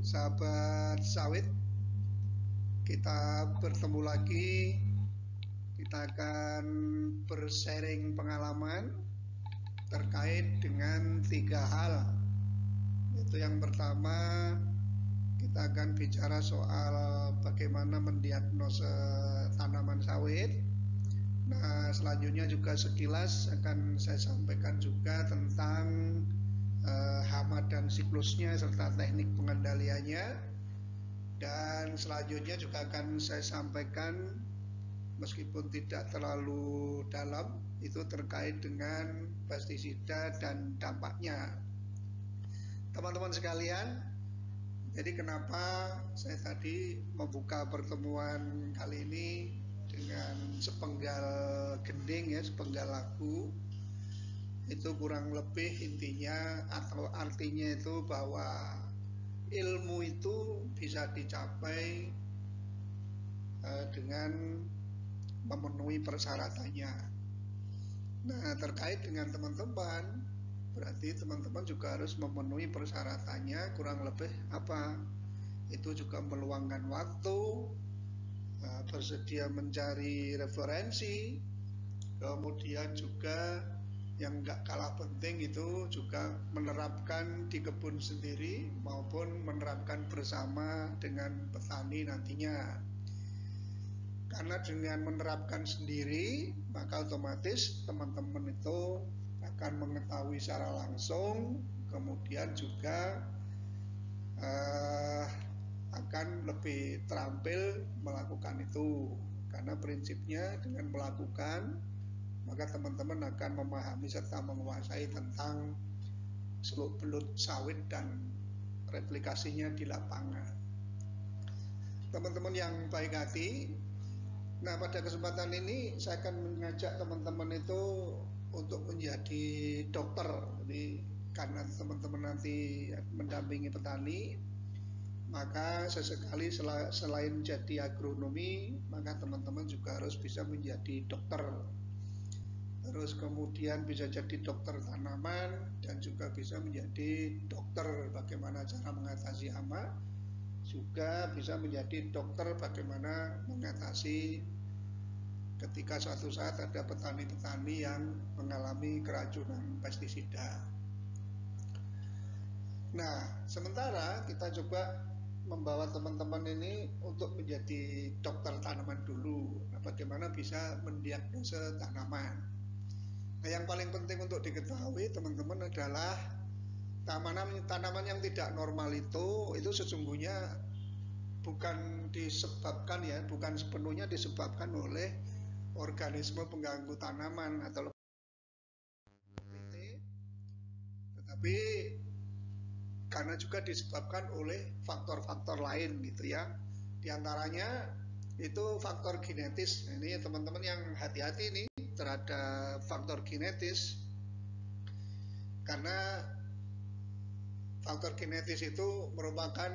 sahabat sawit, kita bertemu lagi. Kita akan bersharing pengalaman terkait dengan 3 hal. Itu yang pertama, kita akan bicara soal bagaimana mendiagnosa tanaman sawit. Nah, selanjutnya juga sekilas akan saya sampaikan juga tentang hama dan siklusnya serta teknik pengendaliannya. Dan selanjutnya juga akan saya sampaikan, meskipun tidak terlalu dalam, itu terkait dengan pestisida dan dampaknya. Teman-teman sekalian, jadi kenapa saya tadi membuka pertemuan kali ini dengan sepenggal gending, sepenggal lagu. Itu kurang lebih intinya atau artinya itu bahwa ilmu itu bisa dicapai dengan memenuhi persyaratannya. Nah, terkait dengan teman-teman, berarti teman-teman juga harus memenuhi persyaratannya. Kurang lebih apa? Itu juga meluangkan waktu, bersedia mencari referensi, kemudian juga yang nggak kalah penting itu juga menerapkan di kebun sendiri maupun menerapkan bersama dengan petani nantinya. Karena dengan menerapkan sendiri, maka otomatis teman-teman itu akan mengetahui secara langsung, kemudian juga akan lebih terampil melakukan itu. Karena prinsipnya dengan melakukan, maka teman-teman akan memahami serta menguasai tentang seluk-beluk sawit dan replikasinya di lapangan. Teman-teman yang baik hati, nah pada kesempatan ini saya akan mengajak teman-teman itu untuk menjadi dokter. Jadi karena teman-teman nanti mendampingi petani, maka sesekali selain jadi agronomi, maka teman-teman juga harus bisa menjadi dokter. Terus kemudian bisa jadi dokter tanaman dan juga bisa menjadi dokter bagaimana cara mengatasi hama, juga bisa menjadi dokter bagaimana mengatasi ketika suatu saat ada petani-petani yang mengalami keracunan pestisida. Nah, sementara kita coba membawa teman-teman ini untuk menjadi dokter tanaman dulu. Nah, bagaimana bisa mendiagnosa tanaman. Nah, yang paling penting untuk diketahui teman-teman adalah tanaman yang tidak normal itu sesungguhnya bukan disebabkan bukan sepenuhnya disebabkan oleh organisme pengganggu tanaman atau tetapi karena juga disebabkan oleh faktor-faktor lain gitu ya. Di antaranya itu faktor genetis. Nah, ini teman-teman yang hati-hati nih terhadap faktor genetis, karena faktor genetis itu merupakan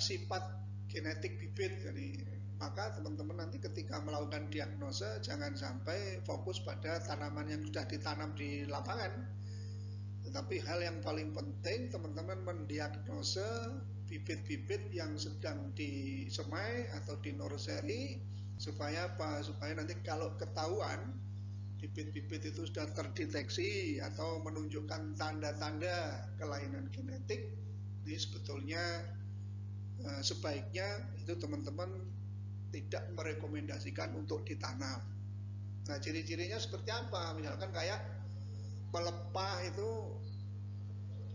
sifat genetik bibit. Jadi maka teman-teman nanti ketika melakukan diagnosa jangan sampai fokus pada tanaman yang sudah ditanam di lapangan, tetapi hal yang paling penting teman-teman mendiagnosa bibit-bibit yang sedang disemai atau di nursery. Supaya apa? Supaya nanti kalau ketahuan bibit-bibit itu sudah terdeteksi atau menunjukkan tanda-tanda kelainan genetik, ini sebetulnya sebaiknya itu teman-teman tidak merekomendasikan untuk ditanam. Nah, ciri-cirinya seperti apa? Misalkan kayak pelepah itu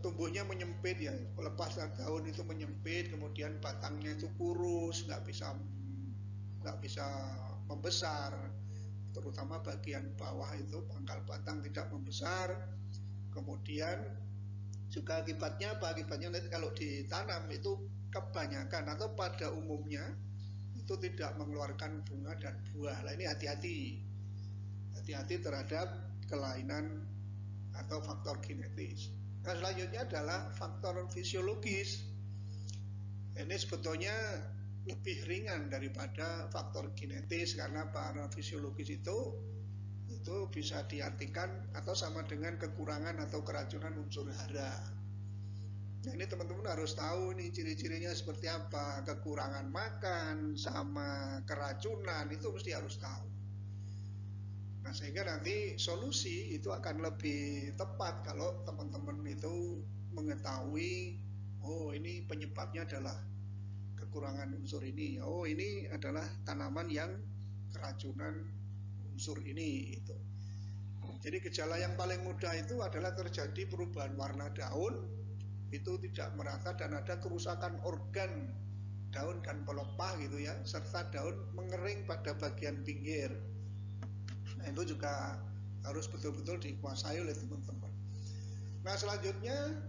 tumbuhnya menyempit pelepah daun itu menyempit, kemudian batangnya itu kurus, nggak bisa membesar, terutama bagian bawah itu pangkal batang tidak membesar. Kemudian juga akibatnya apa? Akibatnya nanti kalau ditanam itu kebanyakan atau pada umumnya itu tidak mengeluarkan bunga dan buah. Nah, ini hati-hati terhadap kelainan atau faktor genetis. Nah, selanjutnya adalah faktor fisiologis. Ini sebetulnya lebih ringan daripada faktor genetis, karena para fisiologis itu bisa diartikan atau sama dengan kekurangan atau keracunan unsur hara. Nah ini teman-teman harus tahu nih ciri-cirinya seperti apa, kekurangan makan sama keracunan itu mesti harus tahu. Nah sehingga nanti solusi itu akan lebih tepat kalau teman-teman itu mengetahui, oh ini penyebabnya adalah kekurangan unsur ini, oh ini adalah tanaman yang keracunan unsur ini itu. Jadi gejala yang paling mudah itu adalah terjadi perubahan warna daun, itu tidak merata dan ada kerusakan organ daun dan pelepah gitu ya, serta daun mengering pada bagian pinggir. Nah itu juga harus betul-betul dikuasai oleh teman-teman. Nah selanjutnya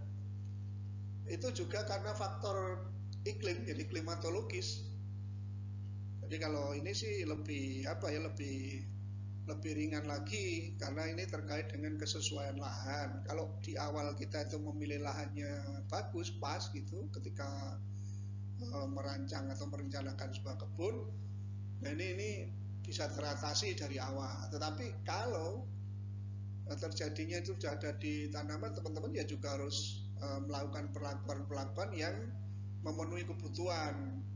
itu juga karena faktor iklim, jadi klimatologis. Jadi kalau ini sih lebih lebih ringan lagi karena ini terkait dengan kesesuaian lahan. Kalau di awal kita itu memilih lahannya bagus, pas gitu ketika merancang atau merencanakan sebuah kebun, nah ini bisa teratasi dari awal. Tetapi kalau terjadinya itu sudah ada di tanaman, teman-teman ya juga harus melakukan perlakuan-perlakuan yang memenuhi kebutuhan.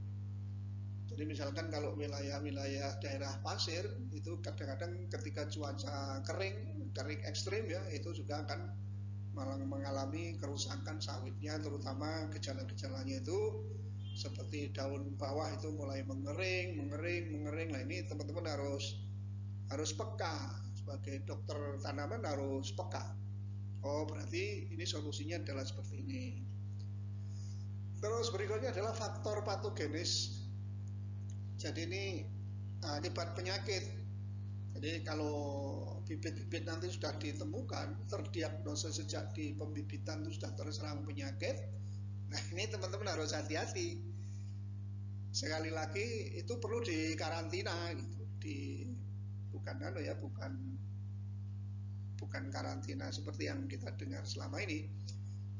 Jadi misalkan kalau wilayah-wilayah daerah pasir itu kadang-kadang ketika cuaca kering ekstrim ya, itu juga akan mengalami kerusakan sawitnya, terutama gejala-gejalanya itu seperti daun bawah itu mulai mengering. Nah ini teman-teman harus peka, sebagai dokter tanaman harus peka. Oh berarti ini solusinya adalah seperti ini. Terus berikutnya adalah faktor patogenis. Jadi ini akibat penyakit. Jadi kalau bibit-bibit nanti sudah ditemukan, terdiagnosa sejak di pembibitan itu sudah terserang penyakit, nah ini teman-teman harus hati-hati. Sekali lagi itu perlu dikarantina gitu. Bukan karantina seperti yang kita dengar selama ini.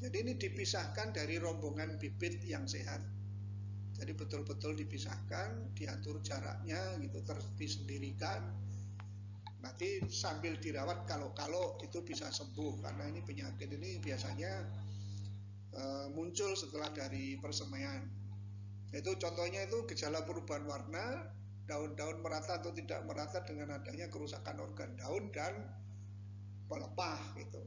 Jadi ini dipisahkan dari rombongan bibit yang sehat. Jadi betul-betul dipisahkan, diatur jaraknya gitu, disendirikan. Nanti sambil dirawat kalau itu bisa sembuh, karena ini penyakit ini biasanya muncul setelah dari persemaian. Itu contohnya itu gejala perubahan warna, daun-daun merata atau tidak merata dengan adanya kerusakan organ daun dan pelepah gitu.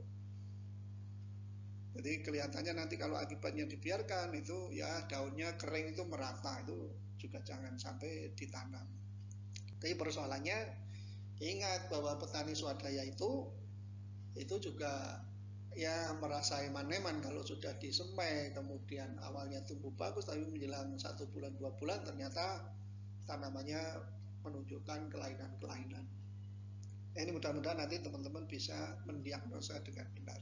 Jadi kelihatannya nanti kalau akibatnya dibiarkan itu ya daunnya kering itu merata, itu juga jangan sampai ditanam. Tapi persoalannya ingat bahwa petani swadaya itu juga ya merasa eman-eman kalau sudah disemai, kemudian awalnya tumbuh bagus tapi menjelang 1 bulan 2 bulan ternyata tanamannya menunjukkan kelainan-kelainan. Ini mudah-mudahan nanti teman-teman bisa mendiagnosa dengan benar.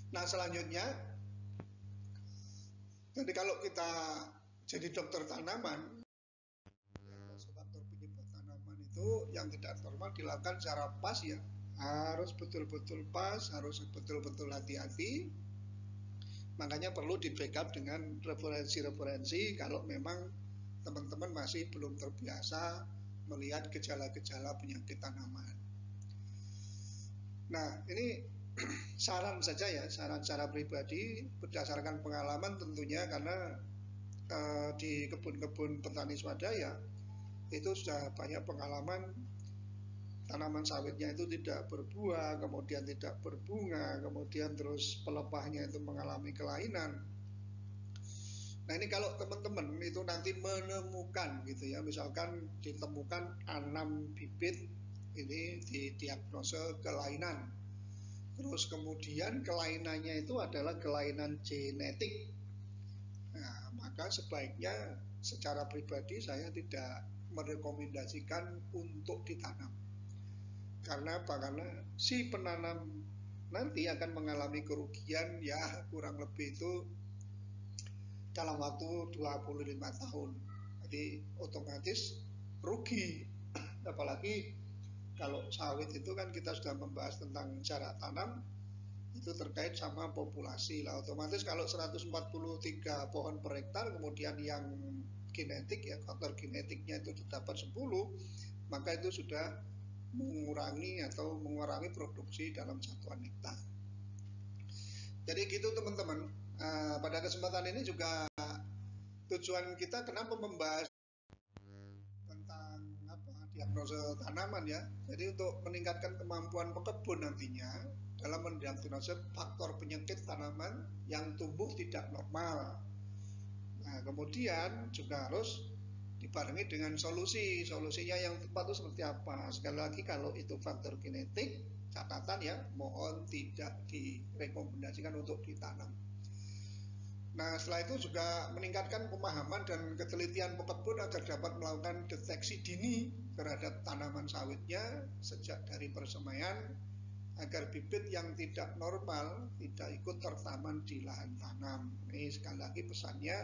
Nah selanjutnya, jadi kalau kita jadi dokter tanaman, faktor penyebab tanaman itu yang tidak normal dilakukan secara pas ya, harus betul-betul pas, harus betul-betul hati-hati. Makanya perlu di backup dengan referensi-referensi kalau memang teman-teman masih belum terbiasa melihat gejala-gejala penyakit tanaman. Nah ini saran saja ya, saran secara pribadi berdasarkan pengalaman tentunya, karena di kebun-kebun petani swadaya itu sudah banyak pengalaman tanaman sawitnya itu tidak berbuah, kemudian tidak berbunga, kemudian terus pelepahnya itu mengalami kelainan. Nah ini kalau teman-teman itu nanti menemukan gitu ya, misalkan ditemukan 6 bibit ini didiagnosa kelainan, terus kemudian kelainannya itu adalah kelainan genetik. Nah, maka sebaiknya secara pribadi saya tidak merekomendasikan untuk ditanam. Karena apa? Karena si penanam nanti akan mengalami kerugian ya kurang lebih itu dalam waktu 25 tahun. Jadi otomatis rugi. Apalagi kalau sawit itu kan kita sudah membahas tentang jarak tanam, itu terkait sama populasi lah. Otomatis kalau 143 pohon per hektar, kemudian yang genetik ya, faktor genetiknya itu didapat 10, maka itu sudah mengurangi produksi dalam satuan hektar. Jadi gitu teman-teman. Pada kesempatan ini juga tujuan kita kenapa membahas tentang diagnosa tanaman ya. Jadi untuk meningkatkan kemampuan pekebun nantinya dalam mendiagnosa faktor penyakit tanaman yang tumbuh tidak normal. Nah, kemudian juga harus dibarengi dengan solusi. Solusinya yang tepat itu seperti apa? Sekali lagi kalau itu faktor genetik, catatan ya, mohon tidak direkomendasikan untuk ditanam. Nah, setelah itu juga meningkatkan pemahaman dan ketelitian pekebun agar dapat melakukan deteksi dini terhadap tanaman sawitnya sejak dari persemaian agar bibit yang tidak normal tidak ikut tertanam di lahan tanam. Ini sekali lagi pesannya,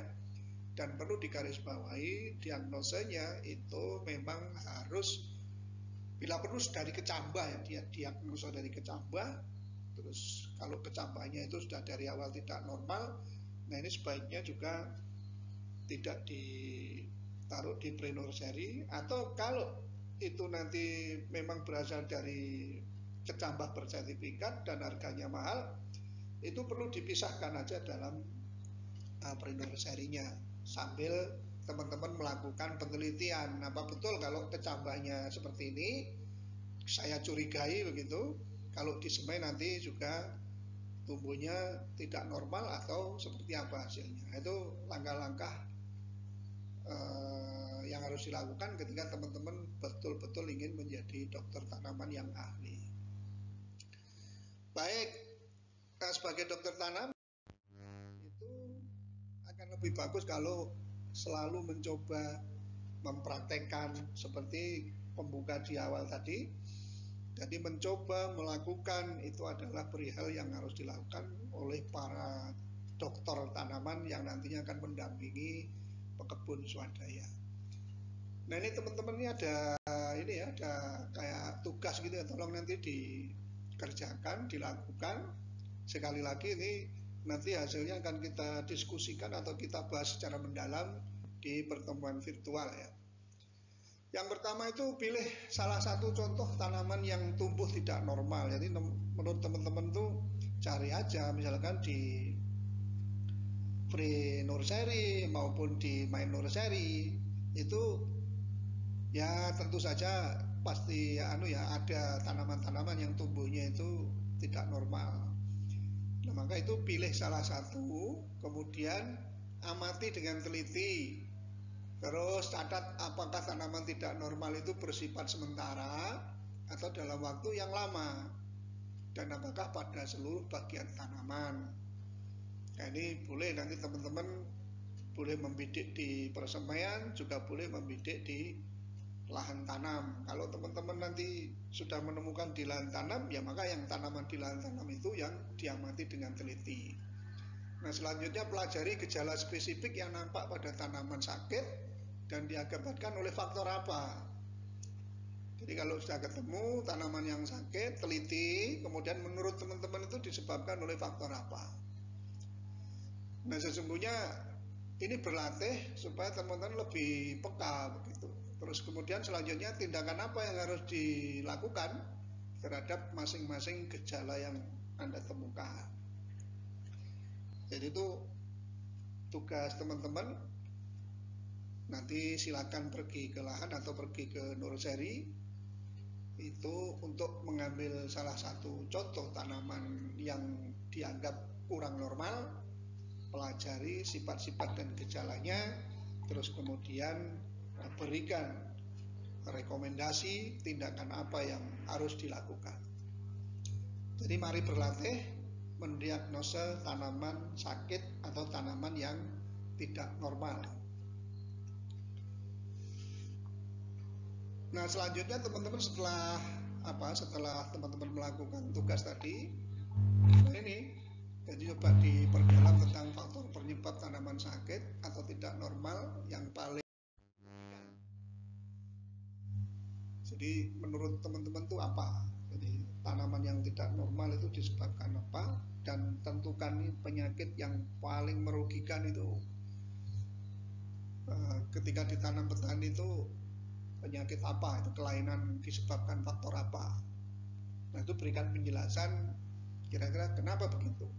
dan perlu digarisbawahi diagnosanya itu memang harus bila perlu dari kecambah ya, dia diagnosa dari kecambah. Terus kalau kecambahnya itu sudah dari awal tidak normal, nah ini sebaiknya juga tidak ditaruh di pre-nursery, atau kalau itu nanti memang berasal dari kecambah bersertifikat dan harganya mahal, itu perlu dipisahkan aja dalam pre-nursery-nya sambil teman-teman melakukan penelitian. Apa betul kalau kecambahnya seperti ini, saya curigai begitu, kalau disemai nanti juga tumbuhnya tidak normal atau seperti apa hasilnya. Itu langkah-langkah yang harus dilakukan ketika teman-teman betul-betul ingin menjadi dokter tanaman yang ahli. Baik, nah sebagai dokter tanam itu akan lebih bagus kalau selalu mencoba mempraktekkan seperti pembuka di awal tadi. Jadi mencoba melakukan itu adalah perihal yang harus dilakukan oleh para dokter tanaman yang nantinya akan mendampingi pekebun swadaya. Nah ini teman-teman ini ada kayak tugas gitu ya, tolong nanti dikerjakan, dilakukan. Sekali lagi ini nanti hasilnya akan kita diskusikan atau kita bahas secara mendalam di pertemuan virtual ya. Yang pertama itu pilih salah satu contoh tanaman yang tumbuh tidak normal. Jadi menurut teman-teman tuh cari aja misalkan di pre-nursery maupun di main nursery itu ya tentu saja pasti ada tanaman-tanaman yang tumbuhnya itu tidak normal. Nah, maka itu pilih salah satu, kemudian amati dengan teliti. Terus catat apakah tanaman tidak normal itu bersifat sementara atau dalam waktu yang lama, dan apakah pada seluruh bagian tanaman. Nah, ini boleh nanti teman-teman boleh membidik di persemaian, juga boleh membidik di lahan tanam. Kalau teman-teman nanti sudah menemukan di lahan tanam, ya maka yang tanaman di lahan tanam itu yang diamati dengan teliti. Nah, selanjutnya pelajari gejala spesifik yang nampak pada tanaman sakit dan diakibatkan oleh faktor apa. Jadi kalau sudah ketemu tanaman yang sakit, teliti, kemudian menurut teman-teman itu disebabkan oleh faktor apa. Nah, sesungguhnya ini berlatih supaya teman-teman lebih peka begitu. Terus kemudian selanjutnya tindakan apa yang harus dilakukan terhadap masing-masing gejala yang Anda temukan. Jadi itu tugas teman-teman. Nanti silakan pergi ke lahan atau pergi ke nursery itu untuk mengambil salah satu contoh tanaman yang dianggap kurang normal, pelajari sifat-sifat dan gejalanya, terus kemudian berikan rekomendasi tindakan apa yang harus dilakukan. Jadi mari berlatih mendiagnosa tanaman sakit atau tanaman yang tidak normal. Nah, selanjutnya teman-teman setelah teman-teman melakukan tugas tadi, ini jadi coba diperdalam tentang faktor penyebab tanaman sakit atau tidak normal yang paling. Jadi menurut teman-teman itu apa? Jadi tanaman yang tidak normal itu disebabkan apa? Dan tentukan penyakit yang paling merugikan itu ketika ditanam petani itu penyakit apa, itu kelainan disebabkan faktor apa. Nah, itu berikan penjelasan kira-kira kenapa begitu.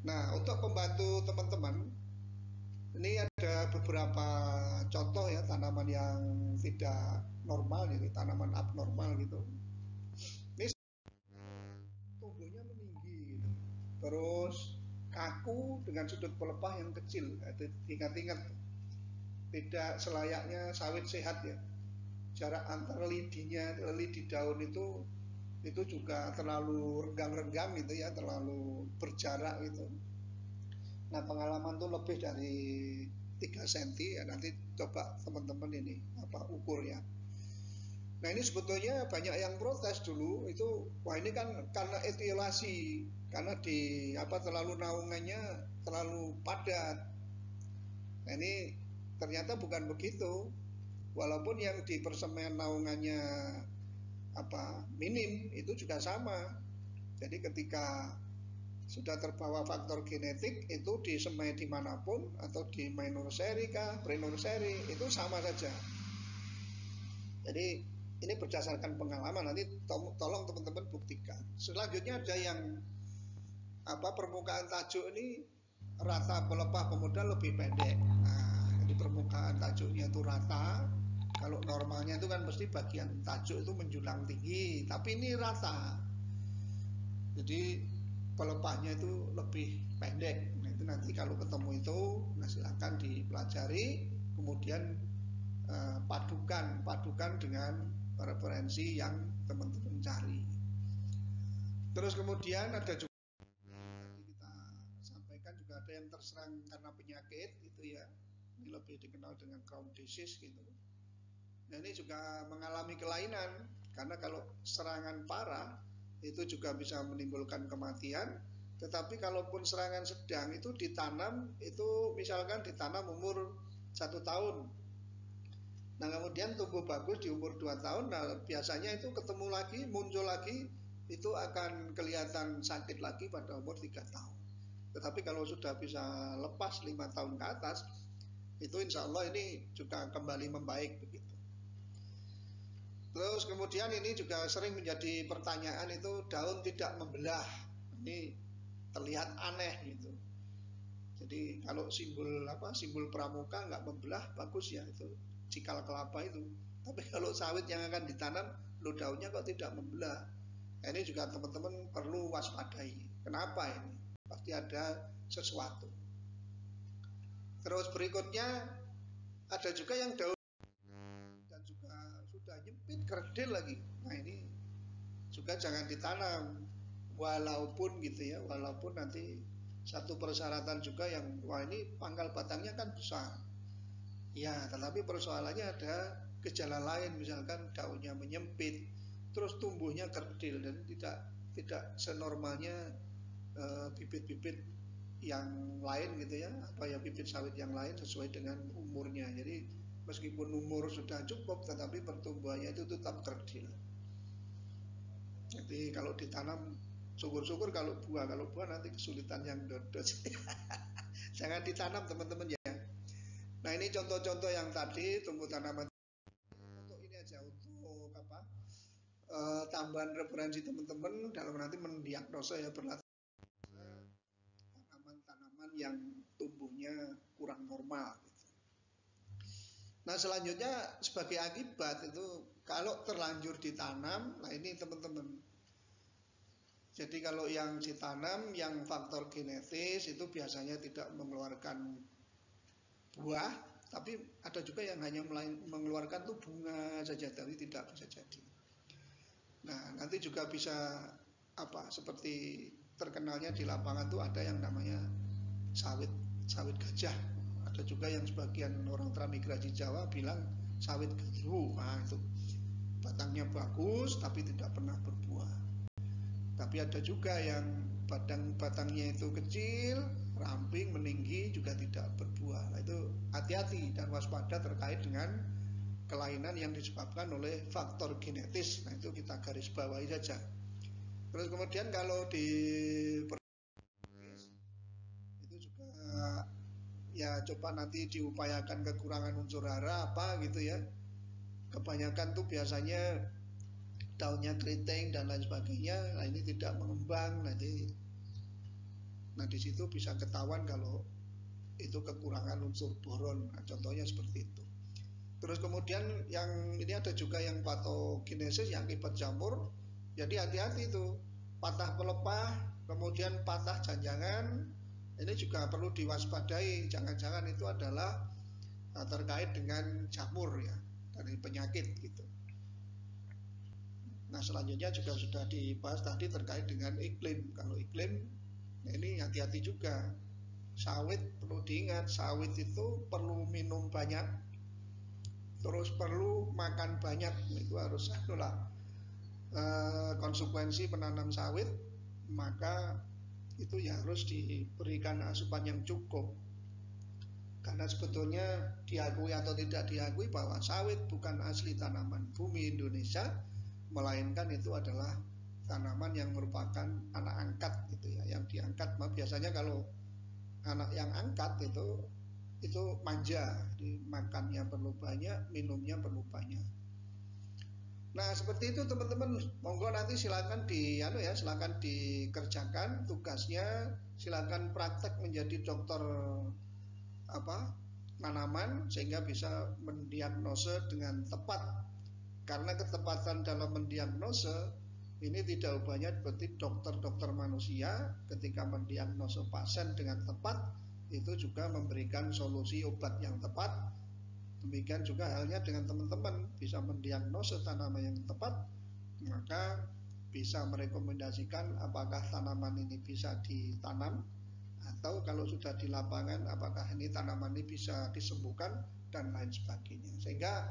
Nah, untuk membantu teman-teman, ini ada beberapa contoh ya tanaman yang tidak normal, jadi tanaman abnormal gitu. Ini tumbuhnya meninggi gitu. Terus kaku dengan sudut pelepah yang kecil. Ingat-ingat, tidak selayaknya sawit sehat ya. Jarak antara lidi daun itu juga terlalu renggang-renggang gitu ya, terlalu berjarak gitu. Nah, pengalaman tuh lebih dari 3 cm ya, nanti coba teman-teman ini ukur ya. Nah, ini sebetulnya banyak yang protes dulu itu, wah ini kan karena etiolasi, karena terlalu naungannya terlalu padat. Nah, ini ternyata bukan begitu. Walaupun yang di persemen naungannya minim, itu juga sama. Jadi ketika sudah terbawa faktor genetik, itu di semai dimanapun atau di minor seri kah, prenur seri, itu sama saja. Jadi ini berdasarkan pengalaman, nanti tolong teman-teman buktikan. Selanjutnya ada yang permukaan tajuk ini rata pelepah pemuda lebih pendek. Nah, jadi permukaan tajuknya itu rata. Kalau normalnya itu kan mesti bagian tajuk itu menjulang tinggi, tapi ini rata. Jadi pelepahnya itu lebih pendek. Nah, itu nanti kalau ketemu itu, nah silakan dipelajari, kemudian padukan dengan referensi yang teman-teman cari. Terus kemudian ada juga kita sampaikan juga ada yang terserang karena penyakit gitu ya. Ini lebih dikenal dengan Crohn disease gitu. Nah, ini juga mengalami kelainan karena kalau serangan parah itu juga bisa menimbulkan kematian. Tetapi kalaupun serangan sedang itu ditanam, itu misalkan ditanam umur 1 tahun. Nah, kemudian tumbuh bagus di umur 2 tahun. Nah, biasanya itu ketemu lagi, muncul lagi, itu akan kelihatan sakit lagi pada umur 3 tahun. Tetapi kalau sudah bisa lepas 5 tahun ke atas, itu insya Allah ini juga kembali membaik begitu. Terus kemudian ini juga sering menjadi pertanyaan, itu daun tidak membelah. Ini terlihat aneh gitu. Jadi kalau simbol pramuka nggak membelah, bagus ya, itu cikal kelapa itu. Tapi kalau sawit yang akan ditanam, daunnya kok tidak membelah. Nah, ini juga teman-teman perlu waspadai. Kenapa ini? Pasti ada sesuatu. Terus berikutnya ada juga yang daun dan juga sudah nyempit kerdil lagi. Nah, ini juga jangan ditanam, walaupun gitu ya, walaupun nanti satu persyaratan juga yang, wah ini pangkal batangnya kan besar ya, tetapi persoalannya ada gejala lain, misalkan daunnya menyempit, terus tumbuhnya kerdil dan tidak senormalnya bibit-bibit yang lain gitu ya, bibit sawit yang lain sesuai dengan umurnya. Jadi meskipun umur sudah cukup, tetapi pertumbuhannya itu tetap kerdil. Jadi kalau ditanam, syukur-syukur kalau buah nanti kesulitan yang dodot. Jangan ditanam teman-teman ya. Nah, ini contoh-contoh yang tadi tumbuh tanaman. Untuk ini aja, untuk tambahan referensi teman-teman dalam nanti mendiagnosa ya, berlatih tanaman-tanaman yang tumbuhnya kurang normal. Nah, selanjutnya sebagai akibat itu kalau terlanjur ditanam, nah ini teman-teman. Jadi kalau yang ditanam yang faktor genetis itu biasanya tidak mengeluarkan buah, tapi ada juga yang hanya mengeluarkan tuh bunga saja, tapi tidak bisa jadi. Nah, nanti juga bisa seperti terkenalnya di lapangan tuh ada yang namanya sawit gajah. Ada juga yang sebagian orang transmigrasi Jawa bilang sawit geru. Nah, itu batangnya bagus tapi tidak pernah berbuah. Tapi ada juga yang batangnya itu kecil, ramping, meninggi, juga tidak berbuah. Nah, itu hati-hati dan waspada terkait dengan kelainan yang disebabkan oleh faktor genetis. Nah, itu kita garis bawahi saja. Terus kemudian kalau di itu juga ya coba nanti diupayakan kekurangan unsur hara apa gitu ya. Kebanyakan tuh biasanya daunnya keriting dan lain sebagainya. Nah, ini tidak mengembang, nanti Nah, di situ bisa ketahuan kalau itu kekurangan unsur boron. Nah, contohnya seperti itu. Terus kemudian yang ini ada juga yang patogenesis yang akibat jamur. Jadi hati-hati itu, patah pelepah, kemudian patah janjangan, ini juga perlu diwaspadai. Jangan-jangan itu adalah terkait dengan jamur ya, dari penyakit gitu. Nah, selanjutnya juga sudah dibahas tadi terkait dengan iklim. Kalau iklim, nah ini hati-hati juga. Sawit perlu diingat, sawit itu perlu minum banyak, terus perlu makan banyak. Itu harus itulah konsekuensi menanam sawit, maka itu ya harus diberikan asupan yang cukup. Karena sebetulnya diakui atau tidak diakui bahwa sawit bukan asli tanaman bumi Indonesia, melainkan itu adalah tanaman yang merupakan anak angkat gitu ya, yang diangkat. Biasanya kalau anak yang angkat itu manja, makannya perlu banyak, minumnya perlu banyak. Nah, seperti itu teman-teman, monggo nanti silakan silakan dikerjakan tugasnya, silakan praktek menjadi dokter tanaman sehingga bisa mendiagnose dengan tepat. Karena ketepatan dalam mendiagnose ini tidak ubahnya seperti dokter-dokter manusia ketika mendiagnose pasien dengan tepat, itu juga memberikan solusi obat yang tepat. Demikian juga halnya dengan teman-teman, bisa mendiagnose tanaman yang tepat, maka bisa merekomendasikan apakah tanaman ini bisa ditanam, atau kalau sudah di lapangan apakah ini tanaman ini bisa disembuhkan dan lain sebagainya. Sehingga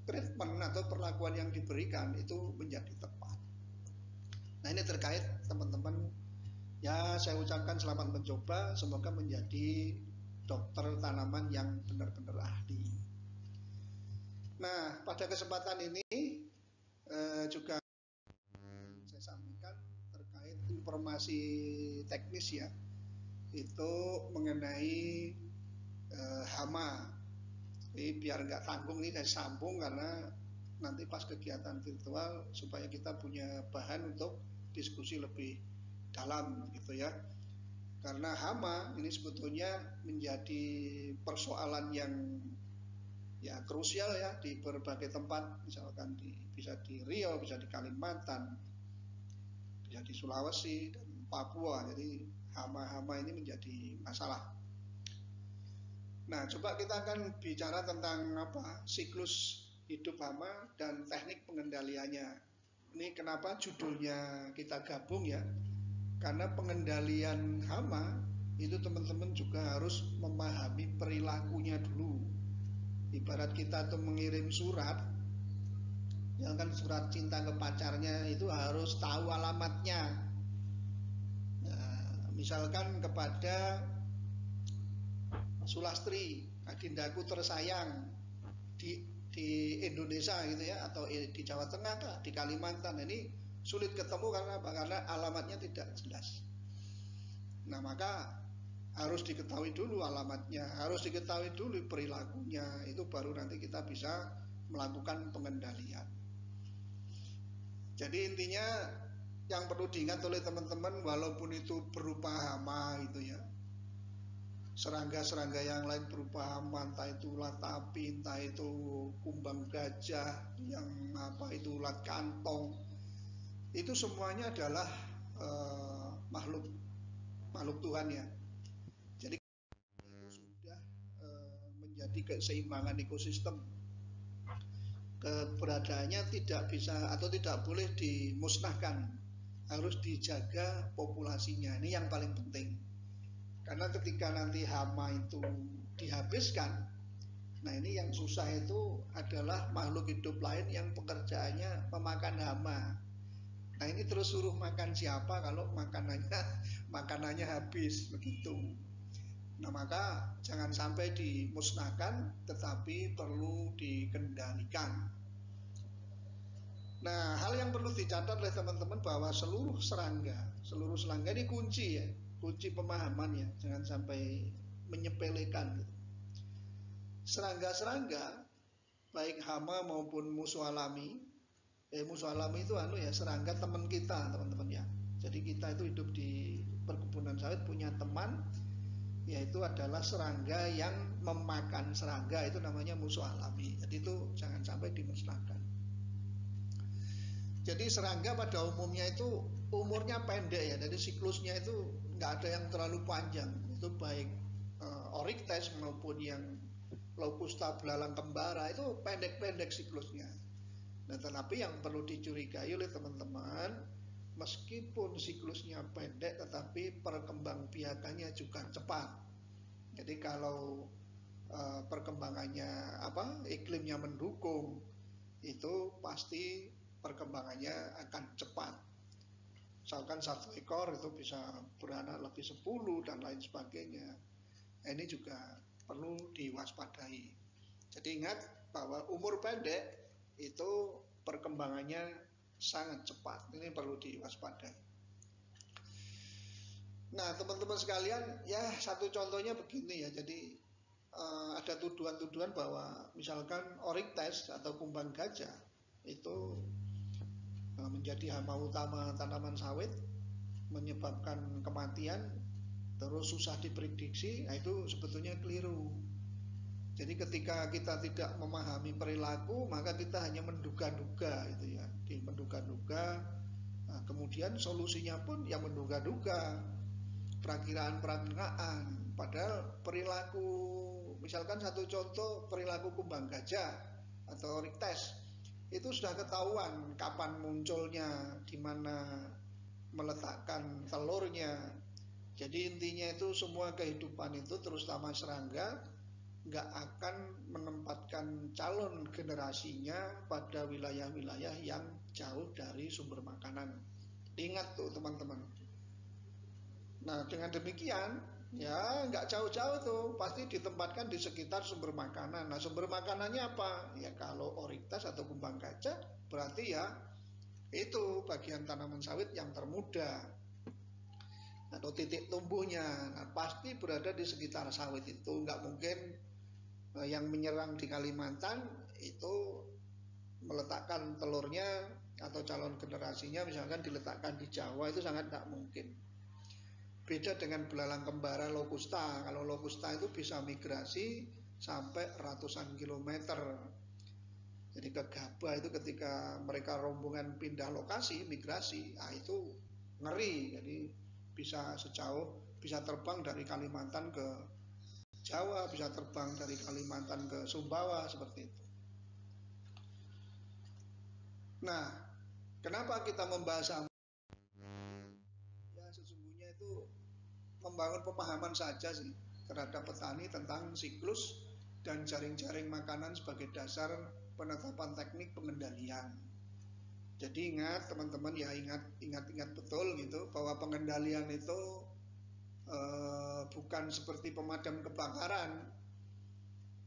treatment atau perlakuan yang diberikan itu menjadi tepat. Nah, ini terkait teman-teman ya, saya ucapkan selamat mencoba, semoga menjadi dokter tanaman yang benar-benar ahli. Nah, pada kesempatan ini juga saya sampaikan terkait informasi teknis ya, itu mengenai hama. Jadi biar nggak tanggung ini saya sambung karena nanti pas kegiatan virtual supaya kita punya bahan untuk diskusi lebih dalam gitu ya. Karena hama ini sebetulnya menjadi persoalan yang ya krusial ya di berbagai tempat, misalkan bisa di Riau, bisa di Kalimantan, bisa di Sulawesi dan Papua. Jadi hama-hama ini menjadi masalah. Nah, coba kita akan bicara tentang siklus hidup hama dan teknik pengendaliannya. Ini kenapa judulnya kita gabung ya? Karena pengendalian hama itu teman-teman juga harus memahami perilakunya dulu. Ibarat kita tuh mengirim surat, ya kan, surat cinta ke pacarnya itu harus tahu alamatnya. Nah, misalkan kepada Sulastri, adindaku tersayang di Indonesia gitu ya, atau di Jawa Tengah, di Kalimantan, ini sulit ketemu karena apa? Karena alamatnya tidak jelas. Nah, maka harus diketahui dulu alamatnya, harus diketahui dulu perilakunya, itu baru nanti kita bisa melakukan pengendalian. Jadi intinya yang perlu diingat oleh teman-teman, walaupun itu berupa hama itu ya, serangga-serangga yang lain berupa hama, entah itu ulat api, entah itu kumbang gajah, yang itu ulat kantong, itu semuanya adalah makhluk Tuhan ya. Jadi itu sudah menjadi keseimbangan ekosistem. Keberadaannya tidak bisa atau tidak boleh dimusnahkan, harus dijaga populasinya. Ini yang paling penting. Karena ketika nanti hama itu dihabiskan, nah ini yang susah itu adalah makhluk hidup lain yang pekerjaannya memakan hama. Nah, ini terus suruh makan siapa kalau makanannya habis begitu. Nah, maka jangan sampai dimusnahkan, tetapi perlu dikendalikan. Nah, hal yang perlu dicatat oleh teman-teman bahwa seluruh serangga ini kunci ya, kunci pemahaman ya, jangan sampai menyepelekan gitu. Serangga-serangga baik hama maupun musuh alami, musuh alami itu serangga teman kita teman-teman ya. Jadi kita itu hidup di perkebunan sawit punya teman, yaitu adalah serangga yang memakan serangga, itu namanya musuh alami. Jadi itu jangan sampai dimusnahkan. Jadi serangga pada umumnya itu umurnya pendek ya, jadi siklusnya itu nggak ada yang terlalu panjang. Itu baik Oryctes maupun yang Locusta belalang kembara itu pendek-pendek siklusnya. Nah, tetapi yang perlu dicurigai oleh teman-teman, meskipun siklusnya pendek, tetapi perkembangbiakannya juga cepat. Jadi kalau perkembangannya iklimnya mendukung, itu pasti perkembangannya akan cepat. Misalkan satu ekor itu bisa beranak lebih 10 dan lain sebagainya. Ini juga perlu diwaspadai. Jadi ingat bahwa umur pendek itu perkembangannya sangat cepat. Ini perlu diwaspadai. Nah, teman-teman sekalian, ya satu contohnya begini ya. Jadi ada tuduhan-tuduhan bahwa misalkan Oryctes atau kumbang gajah itu menjadi hama utama tanaman sawit, menyebabkan kematian, terus susah diprediksi. Nah, itu sebetulnya keliru. Jadi ketika kita tidak memahami perilaku, maka kita hanya menduga-duga gitu ya, menduga-duga. Nah, kemudian solusinya pun ya menduga-duga, perakiraan-perakiraan. Padahal perilaku, misalkan satu contoh perilaku kumbang gajah atau Oryctes, itu sudah ketahuan kapan munculnya, di mana meletakkan telurnya. Jadi intinya itu semua kehidupan itu, terutama serangga, nggak akan menempatkan calon generasinya pada wilayah-wilayah yang jauh dari sumber makanan. Ingat tuh teman-teman. Nah, dengan demikian ya nggak jauh-jauh tuh, pasti ditempatkan di sekitar sumber makanan. Nah, sumber makanannya apa? Ya kalau Oryctes atau kumbang gajah berarti ya itu bagian tanaman sawit yang termuda atau titik tumbuhnya. Nah, pasti berada di sekitar sawit itu. Nggak mungkin yang menyerang di Kalimantan itu meletakkan telurnya atau calon generasinya misalkan diletakkan di Jawa, itu sangat tidak mungkin. Beda dengan belalang kembara Locusta. Kalau Locusta itu bisa migrasi sampai ratusan kilometer. Jadi ke Gabah itu ketika mereka rombongan pindah lokasi, migrasi, itu ngeri. Jadi bisa sejauh, bisa terbang dari Kalimantan ke Jawa, bisa terbang dari Kalimantan ke Sumbawa, seperti itu. Nah, kenapa kita membahas ya sesungguhnya itu membangun pemahaman saja sih terhadap petani tentang siklus dan jaring-jaring makanan sebagai dasar penetapan teknik pengendalian. Jadi ingat teman-teman ya, ingat betul gitu bahwa pengendalian itu bukan seperti pemadam kebakaran.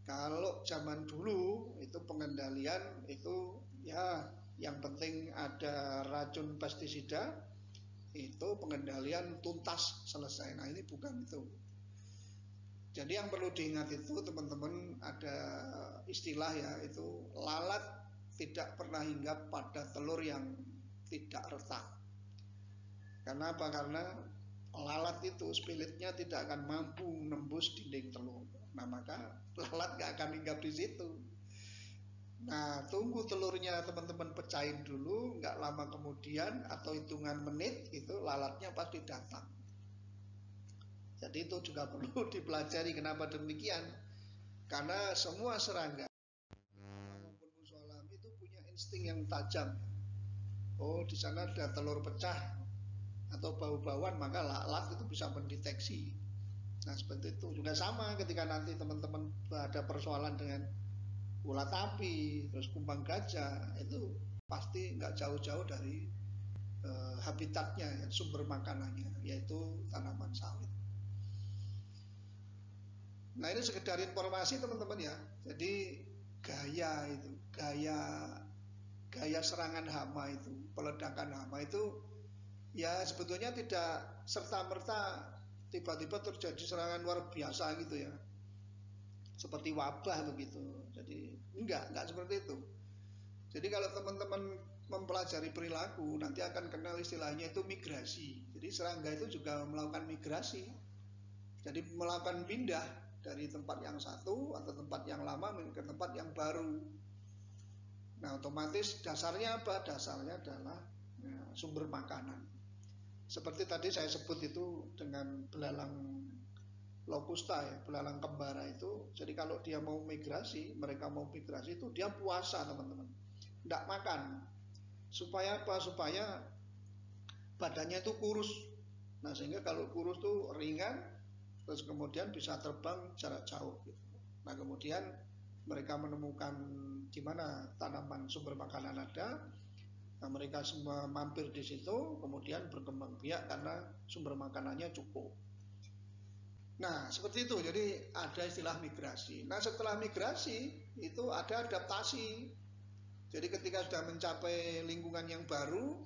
Kalau zaman dulu itu pengendalian itu ya yang penting ada racun pestisida, itu pengendalian tuntas selesai. Nah, ini bukan itu. Jadi yang perlu diingat itu teman-teman, ada istilah ya, itu lalat tidak pernah hinggap pada telur yang tidak retak. Karena apa? Karena lalat itu spilitnya tidak akan mampu menembus dinding telur. Nah, maka lalat gak akan hinggap di situ. Nah, tunggu telurnya teman-teman pecahin dulu, nggak lama kemudian atau hitungan menit itu lalatnya pasti datang. Jadi itu juga perlu dipelajari. Kenapa demikian? Karena semua serangga maupun musuh alami itu punya insting yang tajam. Oh, di sana ada telur pecah atau bau-bauan, maka lalat itu bisa mendeteksi. Nah, seperti itu juga sama ketika nanti teman-teman ada persoalan dengan ulat api, terus kumbang gajah, itu pasti nggak jauh-jauh dari habitatnya, sumber makanannya, yaitu tanaman sawit. Nah, ini sekedar informasi teman-teman ya. Jadi gaya serangan hama itu, peledakan hama itu ya sebetulnya tidak serta-merta tiba-tiba terjadi serangan luar biasa gitu ya, seperti wabah begitu. Jadi enggak seperti itu. Jadi kalau teman-teman mempelajari perilaku nanti akan kenal istilahnya itu migrasi. Jadi serangga itu juga melakukan migrasi. Jadi melakukan pindah dari tempat yang satu atau tempat yang lama ke tempat yang baru. Nah, otomatis dasarnya apa? Dasarnya adalah sumber makanan. Seperti tadi saya sebut itu dengan belalang locusta ya, belalang kembara itu. Jadi kalau dia mau migrasi, mereka mau migrasi itu dia puasa teman-teman, tidak makan. Supaya apa? Supaya badannya itu kurus. Nah sehingga kalau kurus tuh ringan, terus kemudian bisa terbang jarak jauh gitu. Nah kemudian mereka menemukan di mana tanaman sumber makanan ada. Nah mereka semua mampir di situ, kemudian berkembang biak karena sumber makanannya cukup. Nah seperti itu, jadi ada istilah migrasi. Nah setelah migrasi itu ada adaptasi. Jadi ketika sudah mencapai lingkungan yang baru,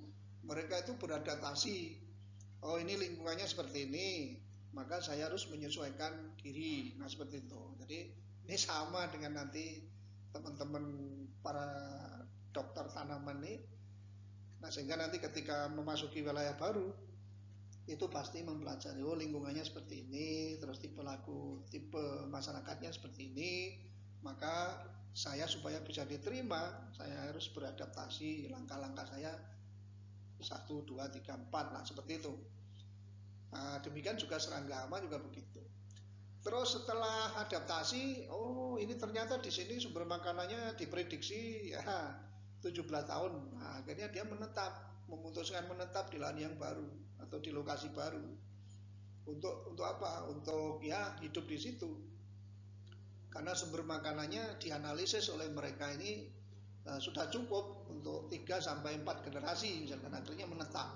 mereka itu beradaptasi. Oh ini lingkungannya seperti ini, maka saya harus menyesuaikan diri. Nah seperti itu. Jadi ini sama dengan nanti teman-teman para dokter tanaman nih. Nah sehingga nanti ketika memasuki wilayah baru, itu pasti mempelajari oh lingkungannya seperti ini, terus tipe masyarakatnya seperti ini, maka saya supaya bisa diterima, saya harus beradaptasi, langkah-langkah saya 1, 2, 3, 4, nah seperti itu. Nah, demikian juga serangga hama juga begitu. Terus setelah adaptasi, oh ini ternyata di sini sumber makanannya diprediksi ya 17 tahun. Nah, akhirnya dia memutuskan menetap di lahan yang baru atau di lokasi baru. Untuk apa? Untuk ya hidup di situ. Karena sumber makanannya dianalisis oleh mereka ini sudah cukup untuk 3 sampai 4 generasi misalkan, akhirnya menetap.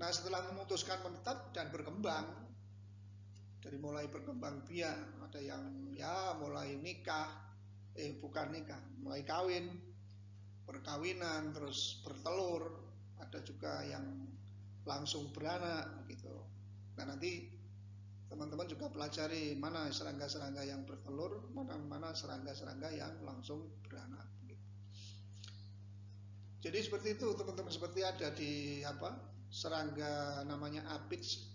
Nah setelah memutuskan menetap dan berkembang, dari mulai berkembang biak, ada yang ya mulai nikah, mulai kawin, perkawinan, terus bertelur, ada juga yang langsung beranak gitu. Nah nanti teman-teman juga pelajari mana serangga-serangga yang bertelur, mana serangga-serangga yang langsung beranak. Gitu. Jadi seperti itu teman-teman, seperti ada di serangga namanya apis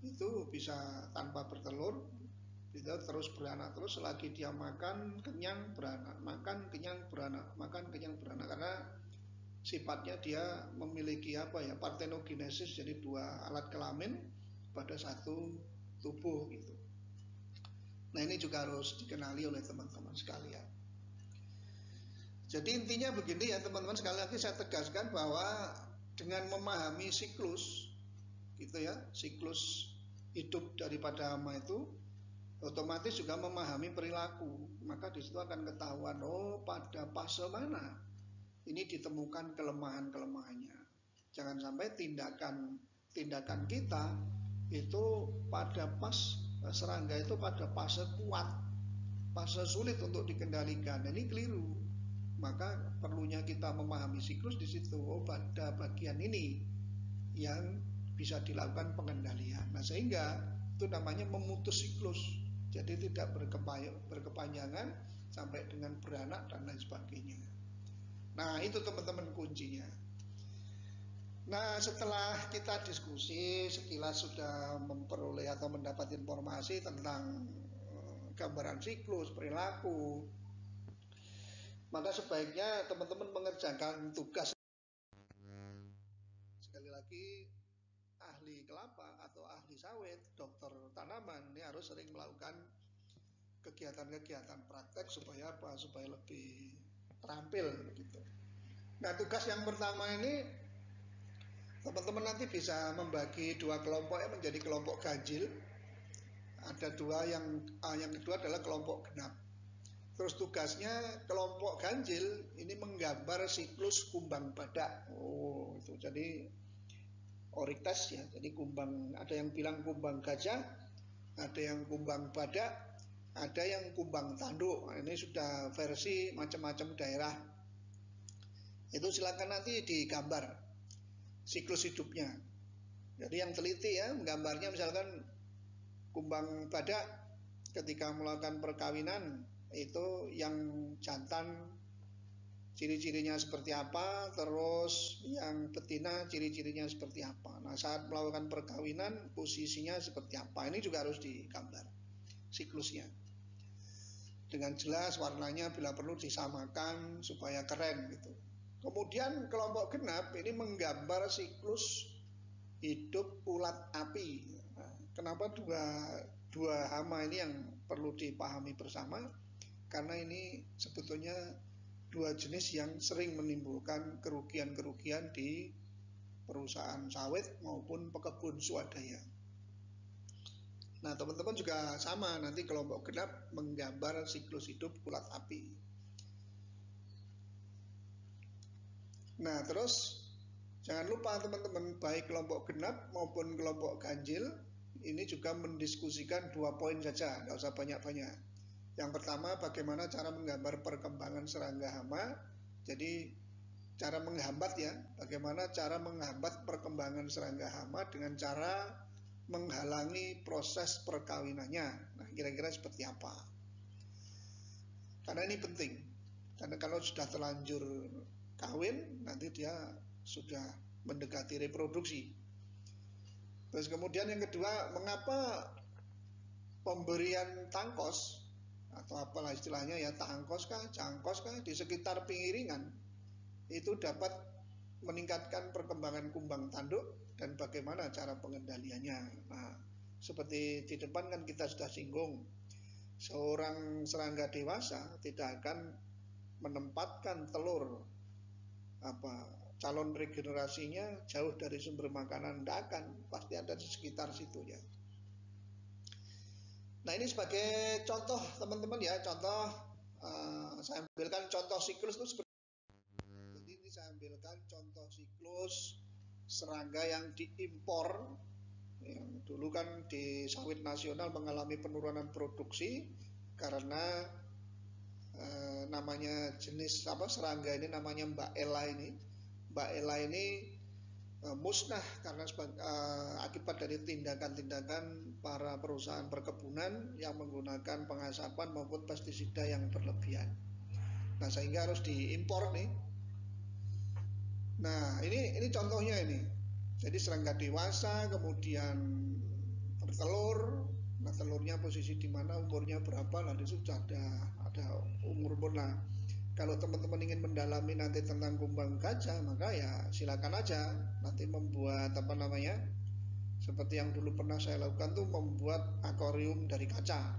itu bisa tanpa bertelur, bisa terus beranak terus selagi dia makan kenyang beranak, makan kenyang beranak, makan kenyang beranak, karena sifatnya dia memiliki partenogenesis, jadi 2 alat kelamin pada satu tubuh gitu. Nah ini juga harus dikenali oleh teman-teman sekalian. Jadi intinya begini ya teman-teman, sekali lagi saya tegaskan bahwa dengan memahami siklus gitu ya, siklus hidup daripada hama itu otomatis juga memahami perilaku, maka di situ akan ketahuan oh pada fase mana ini ditemukan kelemahan-kelemahannya. Jangan sampai tindakan kita itu pada serangga itu pada fase kuat, fase sulit untuk dikendalikan. Ini keliru. Maka perlunya kita memahami siklus di situ. Oh, pada bagian ini yang bisa dilakukan pengendalian. Nah, sehingga itu namanya memutus siklus. Jadi tidak berkepanjangan sampai dengan beranak dan lain sebagainya. Nah, itu teman-teman kuncinya. Nah setelah kita diskusi sekilas sudah memperoleh atau mendapat informasi tentang gambaran siklus perilaku, maka sebaiknya teman-teman mengerjakan tugas. Sekali lagi, ahli kelapa atau ahli sawit, dokter tanaman ini harus sering melakukan kegiatan-kegiatan praktek supaya lebih terampil gitu. Nah tugas yang pertama ini teman-teman nanti bisa membagi 2 kelompok menjadi kelompok ganjil. Ada 2 yang kedua adalah kelompok genap. Terus tugasnya kelompok ganjil ini menggambar siklus kumbang badak. Oh, itu jadi oritas ya. Jadi kumbang, ada yang bilang kumbang gajah, ada yang kumbang badak, ada yang kumbang tanduk. Nah, ini sudah versi macam-macam daerah. Itu silakan nanti digambar siklus hidupnya. Jadi yang teliti ya menggambarnya, misalkan kumbang badak ketika melakukan perkawinan itu yang jantan ciri-cirinya seperti apa, terus yang betina ciri-cirinya seperti apa. Nah, saat melakukan perkawinan posisinya seperti apa, ini juga harus digambar siklusnya dengan jelas, warnanya bila perlu disamakan supaya keren gitu. Kemudian kelompok genap ini menggambar siklus hidup ulat api. Nah, kenapa dua hama ini yang perlu dipahami bersama? Karena ini sebetulnya dua jenis yang sering menimbulkan kerugian-kerugian di perusahaan sawit maupun pekebun swadaya. Nah, teman-teman juga sama, nanti kelompok genap menggambar siklus hidup ulat api. Nah, terus jangan lupa teman-teman, baik kelompok genap maupun kelompok ganjil ini juga mendiskusikan 2 poin saja, nggak usah banyak-banyak. Yang pertama, bagaimana cara menggambar perkembangan serangga hama. Jadi cara menghambat ya, bagaimana cara menghambat perkembangan serangga hama dengan cara menghalangi proses perkawinannya. Nah, kira-kira seperti apa? Karena ini penting. Karena kalau sudah terlanjur kawin, nanti dia sudah mendekati reproduksi. Terus kemudian yang kedua, mengapa pemberian tangkos atau apalah istilahnya ya, tangkos kah, jangkos kah di sekitar pengiringan itu dapat meningkatkan perkembangan kumbang tanduk dan bagaimana cara pengendaliannya. Nah, seperti di depan kan kita sudah singgung, seorang serangga dewasa tidak akan menempatkan telur calon regenerasinya jauh dari sumber makanan, tidak akan, pasti ada di sekitar situ ya. Nah, ini sebagai contoh teman-teman ya, contoh saya ambilkan contoh siklus itu seperti ini. Saya ambilkan contoh siklus serangga yang diimpor, yang dulu kan di sawit nasional mengalami penurunan produksi karena namanya jenis serangga ini namanya Mbak Ella ini. Mbak Ella ini musnah karena akibat dari tindakan-tindakan para perusahaan perkebunan yang menggunakan pengasapan maupun pestisida yang berlebihan. Nah, sehingga harus diimpor nih. Nah, ini contohnya ini. Jadi serangga dewasa kemudian bertelur. Nah, telurnya posisi di mana, umurnya berapa, nanti sudah ada umur. Nah, kalau teman-teman ingin mendalami nanti tentang kumbang gajah, maka ya silakan aja nanti membuat seperti yang dulu pernah saya lakukan tuh, membuat akuarium dari kaca.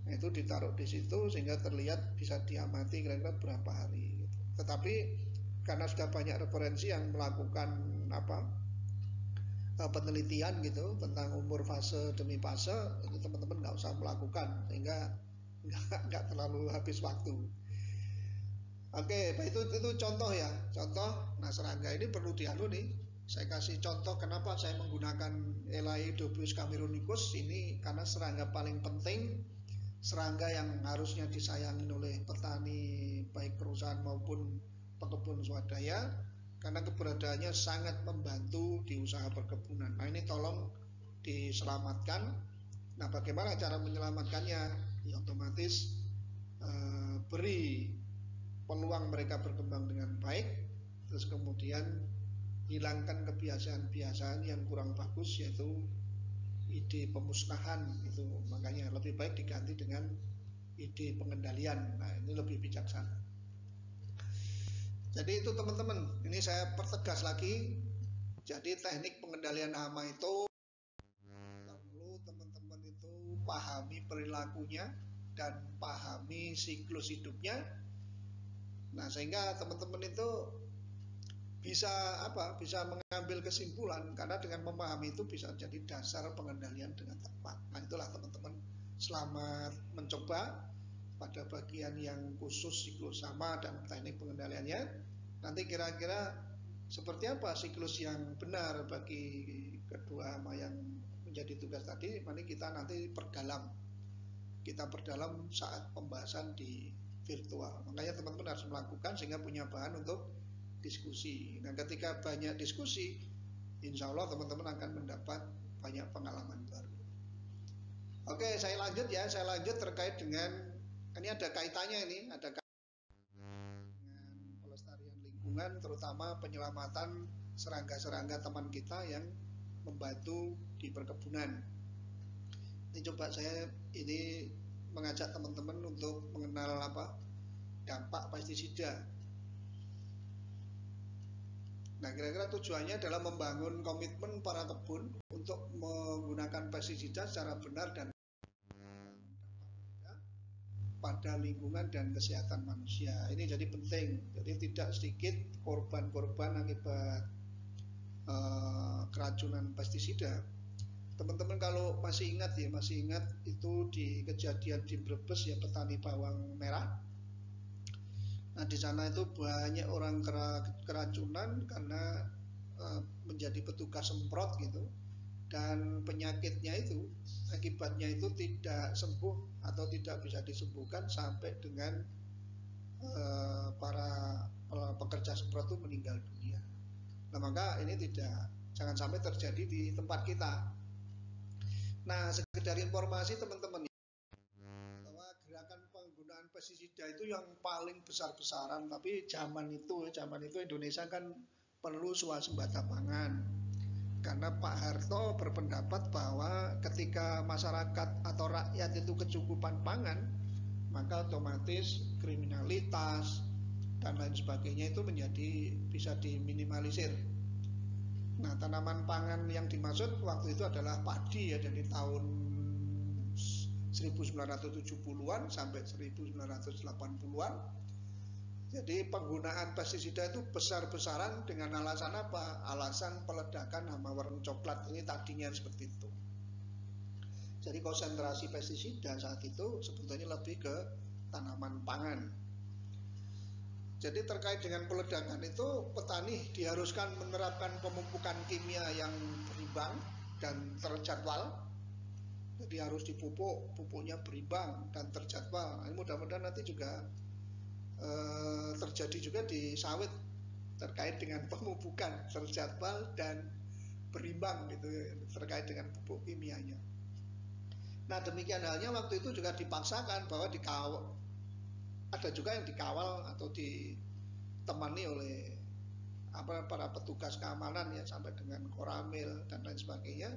Nah, itu ditaruh di situ sehingga terlihat bisa diamati kira-kira berapa hari gitu. Tetapi karena sudah banyak referensi yang melakukan penelitian gitu tentang umur fase demi fase, itu teman-teman nggak usah melakukan sehingga nggak terlalu habis waktu. Oke, itu contoh ya, contoh. Nah, serangga ini perlu dianu nih. Saya kasih contoh kenapa saya menggunakan Elaiodobius cameronicus ini, karena serangga paling penting, serangga yang harusnya disayangin oleh petani baik perusahaan maupun pekebun swadaya, karena keberadaannya sangat membantu di usaha perkebunan. Nah, ini tolong diselamatkan. Nah, bagaimana cara menyelamatkannya? Ya, otomatis beri peluang mereka berkembang dengan baik, terus kemudian hilangkan kebiasaan-kebiasaan yang kurang bagus, yaitu ide pemusnahan itu. Makanya lebih baik diganti dengan ide pengendalian. Nah, ini lebih bijaksana. Jadi itu teman-teman, ini saya pertegas lagi. Jadi teknik pengendalian hama itu perlu teman-teman itu pahami perilakunya dan pahami siklus hidupnya. Nah, sehingga teman-teman itu bisa mengambil kesimpulan, karena dengan memahami itu bisa jadi dasar pengendalian dengan tepat. Nah, itulah teman-teman, selamat mencoba pada bagian yang khusus siklus hama dan teknik pengendaliannya. Nanti kira-kira seperti apa siklus yang benar bagi kedua hama yang menjadi tugas tadi, mari kita nanti perdalam saat pembahasan di virtual. Makanya teman-teman harus melakukan sehingga punya bahan untuk diskusi. Nah, ketika banyak diskusi, insya Allah teman-teman akan mendapat banyak pengalaman baru. Oke, saya lanjut terkait dengan ini, ada kaitannya ini, ada kaitannya dengan lingkungan, terutama penyelamatan serangga-serangga teman kita yang membantu di perkebunan. Ini coba saya ini mengajak teman-teman untuk mengenal dampak pestisida. Nah, kira-kira tujuannya adalah membangun komitmen para kebun untuk menggunakan pestisida secara benar dan pada lingkungan dan kesehatan manusia. Ini jadi penting. Jadi tidak sedikit korban-korban akibat keracunan pestisida. Teman-teman kalau masih ingat itu di kejadian di Brebes ya, petani bawang merah. Nah, di sana itu banyak orang keracunan karena menjadi petugas semprot gitu, dan penyakitnya itu akibatnya itu tidak sembuh atau tidak bisa disembuhkan sampai dengan para pekerja semprot itu meninggal dunia. Nah, maka ini jangan sampai terjadi di tempat kita. Nah, sekedar informasi teman-teman, gerakan penggunaan pestisida itu yang paling besar-besaran, tapi zaman itu Indonesia kan perlu swasembada pangan. Karena Pak Harto berpendapat bahwa ketika masyarakat atau rakyat itu kecukupan pangan, maka otomatis kriminalitas dan lain sebagainya itu bisa diminimalisir. Nah, tanaman pangan yang dimaksud waktu itu adalah padi ya, dari tahun 1970-an sampai 1980-an. Jadi penggunaan pestisida itu besar-besaran dengan alasan apa? Alasan peledakan hama warna coklat. Ini tadinya seperti itu. Jadi konsentrasi pestisida saat itu sebetulnya lebih ke tanaman pangan. Jadi terkait dengan peledakan itu, petani diharuskan menerapkan pemupukan kimia yang berimbang dan terjadwal. Jadi harus dipupuk, pupuknya berimbang dan terjadwal. Nah, mudah-mudahan nanti juga terjadi juga di sawit terkait dengan pemupukan terjadwal dan berimbang gitu terkait dengan pupuk kimianya. Nah, demikian halnya waktu itu juga dipaksakan bahwa ada juga yang dikawal atau ditemani oleh para petugas keamanan ya, sampai dengan koramil dan lain sebagainya,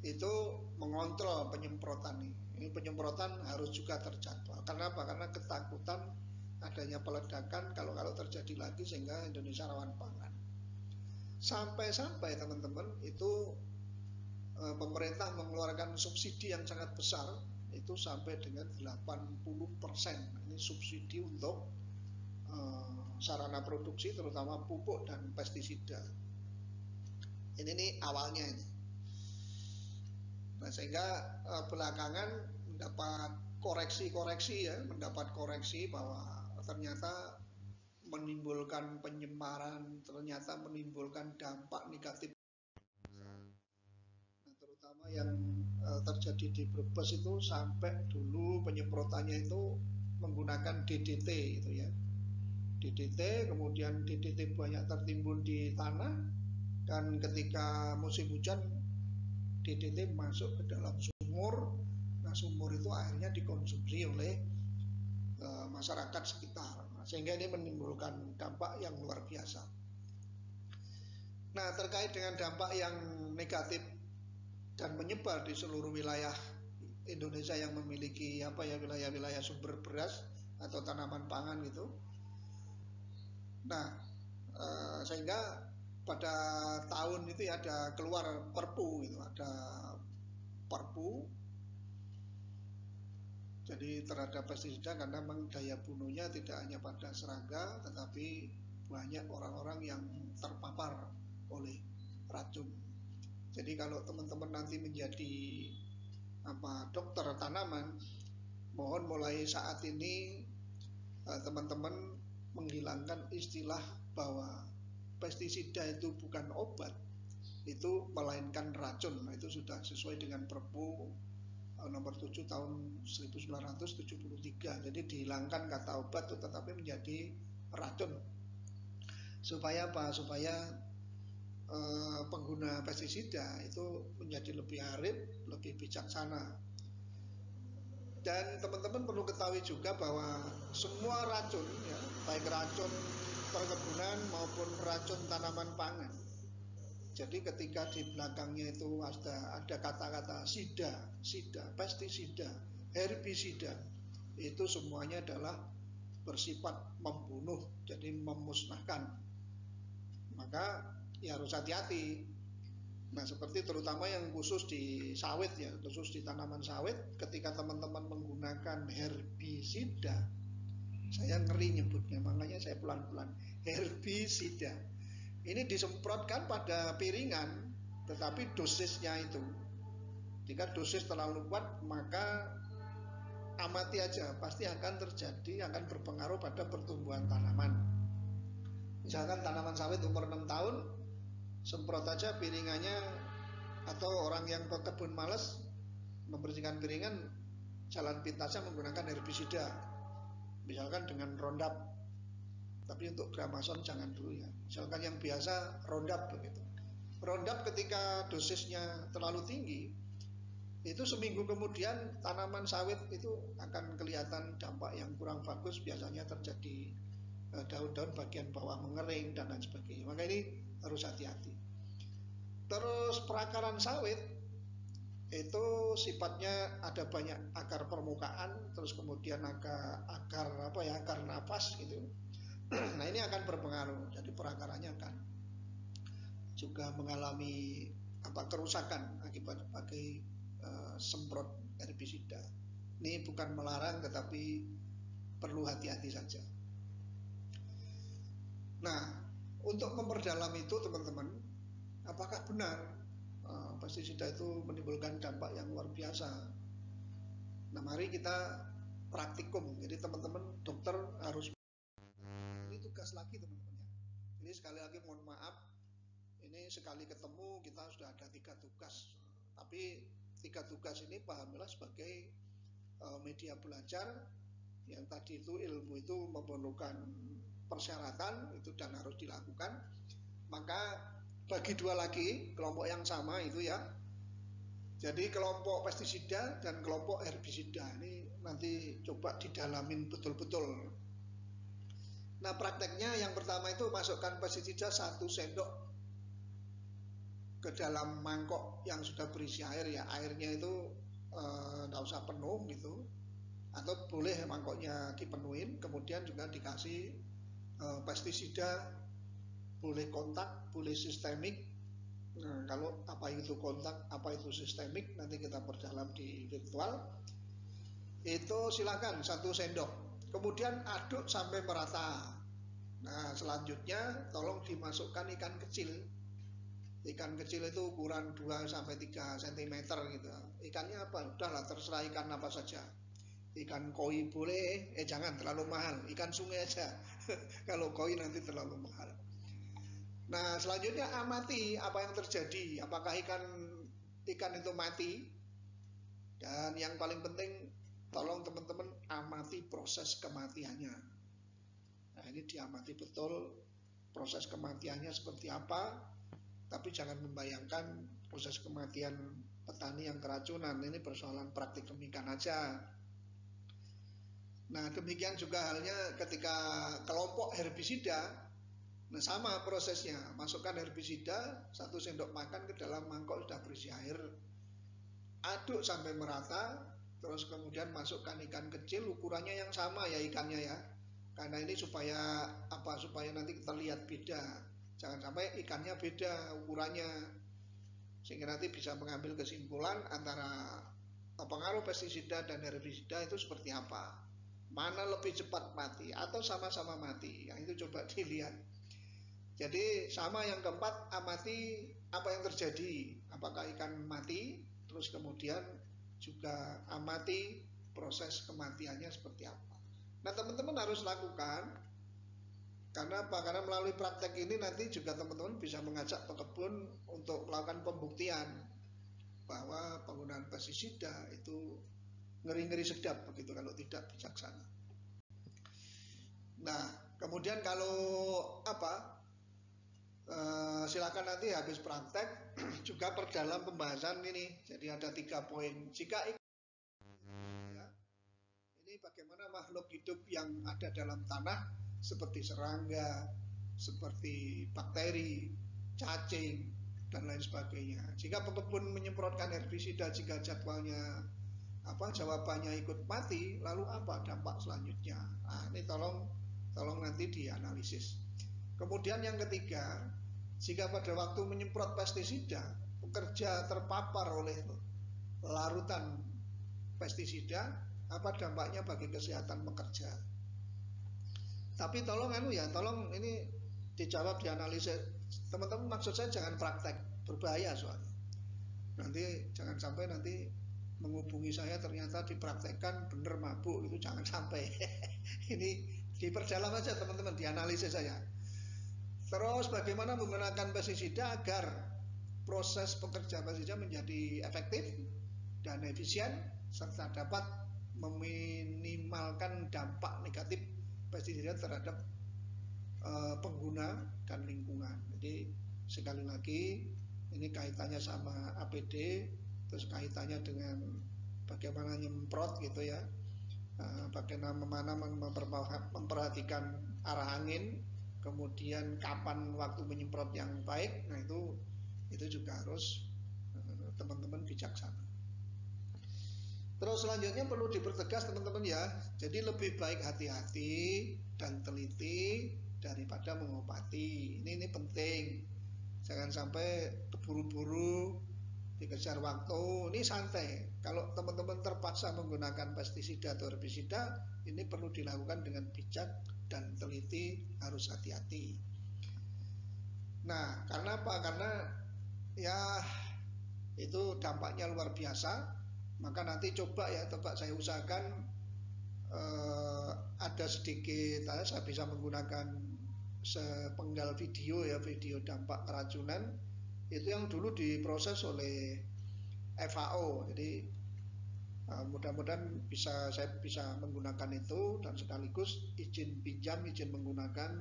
itu mengontrol penyemprotan ini. Ini penyemprotan harus juga terjadwal. Karena apa? Karena ketakutan adanya peledakan kalau terjadi lagi sehingga Indonesia rawan pangan. Sampai-sampai teman-teman itu pemerintah mengeluarkan subsidi yang sangat besar, itu sampai dengan 80%. Ini subsidi untuk sarana produksi terutama pupuk dan pestisida. Ini nih awalnya ini. Nah, sehingga belakangan mendapat koreksi bahwa ternyata menimbulkan penyemaran, ternyata menimbulkan dampak negatif. Nah, terutama yang terjadi di Brebes itu sampai dulu penyemprotannya itu menggunakan DDT itu ya. DDT, kemudian DDT banyak tertimbun di tanah, dan ketika musim hujan DDT masuk ke dalam sumur. Nah, sumur itu akhirnya dikonsumsi oleh masyarakat sekitar. Nah, sehingga ini menimbulkan dampak yang luar biasa. Nah, terkait dengan dampak yang negatif dan menyebar di seluruh wilayah Indonesia yang memiliki wilayah-wilayah sumber beras atau tanaman pangan gitu. Nah, sehingga pada tahun itu ya ada keluar Perpu gitu, ada Perpu jadi terhadap pestisida, karena memang daya bunuhnya tidak hanya pada serangga tetapi banyak orang-orang yang terpapar oleh racun. Jadi kalau teman-teman nanti menjadi dokter tanaman, mohon mulai saat ini teman-teman menghilangkan istilah bahwa pestisida itu bukan obat, itu melainkan racun. Nah, itu sudah sesuai dengan Perpu nomor 7 tahun 1973. Jadi dihilangkan kata obat itu tetapi menjadi racun. Supaya apa? Supaya pengguna pestisida itu menjadi lebih arif, lebih bijaksana. Dan teman-teman perlu ketahui juga bahwa semua racun ya, baik racun perkebunan maupun racun tanaman pangan. Jadi ketika di belakangnya itu ada kata-kata sida, pestisida, herbisida, itu semuanya adalah bersifat membunuh, jadi memusnahkan. Maka ya harus hati-hati. Nah, seperti terutama yang khusus di sawit ya, khusus di tanaman sawit, ketika teman-teman menggunakan herbisida, saya ngeri nyebutnya, makanya saya pelan-pelan, herbisida. Ini disemprotkan pada piringan, tetapi dosisnya itu, jika dosis terlalu kuat, maka amati aja, pasti akan terjadi, akan berpengaruh pada pertumbuhan tanaman. Misalkan tanaman sawit umur 6 tahun, semprot aja piringannya, atau orang yang berkebun males membersihkan piringan, jalan pintasnya menggunakan herbisida, misalkan dengan Roundup. Tapi untuk Gramason jangan dulu ya. Misalkan yang biasa Roundup begitu. Roundup ketika dosisnya terlalu tinggi, itu seminggu kemudian tanaman sawit itu akan kelihatan dampak yang kurang bagus. Biasanya terjadi daun-daun bagian bawah mengering dan lain sebagainya. Maka ini harus hati-hati. Terus perakaran sawit itu sifatnya ada banyak akar permukaan, terus kemudian akar napas gitu. Nah, ini akan berpengaruh. Jadi perakarannya akan juga mengalami kerusakan akibat pakai semprot herbisida. Ini bukan melarang, tetapi perlu hati-hati saja. Nah, untuk memperdalam itu teman-teman, apakah benar pestisida itu menimbulkan dampak yang luar biasa? Nah, mari kita praktikum. Jadi teman-teman dokter harus, ini tugas lagi teman-teman ya. Ini sekali lagi mohon maaf, ini sekali ketemu kita sudah ada 3 tugas. Tapi 3 tugas ini pahamilah sebagai media belajar. Yang tadi itu ilmu itu memerlukan persyaratan itu dan harus dilakukan. Maka bagi 2 lagi kelompok yang sama itu ya. Jadi kelompok pestisida dan kelompok herbisida ini nanti coba didalamin betul-betul. Nah, prakteknya yang pertama itu masukkan pestisida 1 sendok ke dalam mangkok yang sudah berisi air ya. Airnya itu tidak usah penuh gitu, atau boleh mangkoknya dipenuhin. Kemudian juga dikasih pestisida, boleh kontak, boleh sistemik. Nah, kalau apa itu kontak, apa itu sistemik, nanti kita perdalam di virtual. Itu silakan 1 sendok. Kemudian aduk sampai merata. Nah, selanjutnya tolong dimasukkan ikan kecil. Ikan kecil itu ukuran 2-3 cm gitu. Ikannya apa? Udahlah, terserah ikan apa saja. Ikan koi boleh, jangan terlalu mahal. Ikan sungai aja. Kalau koi nanti terlalu mahal. Nah, selanjutnya amati apa yang terjadi. Apakah ikan itu mati? Dan yang paling penting, tolong teman-teman amati proses kematiannya. Nah, ini diamati betul proses kematiannya seperti apa. Tapi jangan membayangkan proses kematian petani yang keracunan. Ini persoalan praktik ikan aja. Nah, demikian juga halnya ketika kelompok herbisida. Nah, sama prosesnya. Masukkan herbisida 1 sendok makan ke dalam mangkok sudah berisi air. Aduk sampai merata. Terus kemudian masukkan ikan kecil, ukurannya yang sama ya ikannya ya. Karena ini supaya nanti kita lihat beda. Jangan sampai ikannya beda ukurannya, sehingga nanti bisa mengambil kesimpulan antara pengaruh pestisida dan herbisida itu seperti apa. Mana lebih cepat mati atau sama-sama mati. Yang itu coba dilihat. Jadi sama yang keempat, amati apa yang terjadi. Apakah ikan mati, terus kemudian juga amati proses kematiannya seperti apa. Nah, teman-teman harus lakukan. Karena apa? Karena melalui praktek ini nanti juga teman-teman bisa mengajak pekebun untuk melakukan pembuktian bahwa penggunaan pestisida itu ngeri-ngeri sedap begitu kalau tidak bijaksana. Nah, kemudian kalau silakan nanti habis praktek juga perdalam pembahasan ini. Jadi ada 3 poin. Jika ini bagaimana makhluk hidup yang ada dalam tanah seperti serangga, seperti bakteri, cacing, dan lain sebagainya. Jika pekebun menyemprotkan herbisida jika jadwalnya jawabannya ikut mati, lalu apa dampak selanjutnya? Nah, ini tolong nanti dianalisis. Kemudian yang ketiga, jika pada waktu menyemprot pestisida pekerja terpapar oleh larutan pestisida, apa dampaknya bagi kesehatan pekerja? Tapi tolong ini dijawab, dianalisis. Teman-teman, maksud saya jangan praktek, berbahaya soalnya. Nanti jangan sampai nanti menghubungi saya ternyata dipraktekkan bener mabuk, itu jangan sampai. Ini diperdalam aja teman-teman, dianalisis saja. Terus bagaimana menggunakan pestisida agar proses pekerjaan pestisida menjadi efektif dan efisien serta dapat meminimalkan dampak negatif pestisida terhadap pengguna dan lingkungan. Jadi sekali lagi ini kaitannya sama APD, terus kaitannya dengan bagaimana nyemprot gitu ya, bagaimana memperhatikan arah angin, kemudian kapan waktu menyemprot yang baik. Nah itu juga harus teman-teman bijaksana. Terus selanjutnya perlu dipertegas teman-teman ya, jadi lebih baik hati-hati dan teliti daripada mengobati. Ini penting, jangan sampai keburu-buru dikejar waktu. Ini santai, kalau teman-teman terpaksa menggunakan pestisida atau herbisida, ini perlu dilakukan dengan bijak dan teliti, harus hati-hati. Nah, karena apa? Karena ya itu dampaknya luar biasa. Maka nanti coba saya usahakan ada sedikit, saya bisa menggunakan sepenggal video ya, video dampak keracunan itu yang dulu diproses oleh FAO. Jadi mudah-mudahan saya bisa menggunakan itu, dan sekaligus izin pinjam, izin menggunakan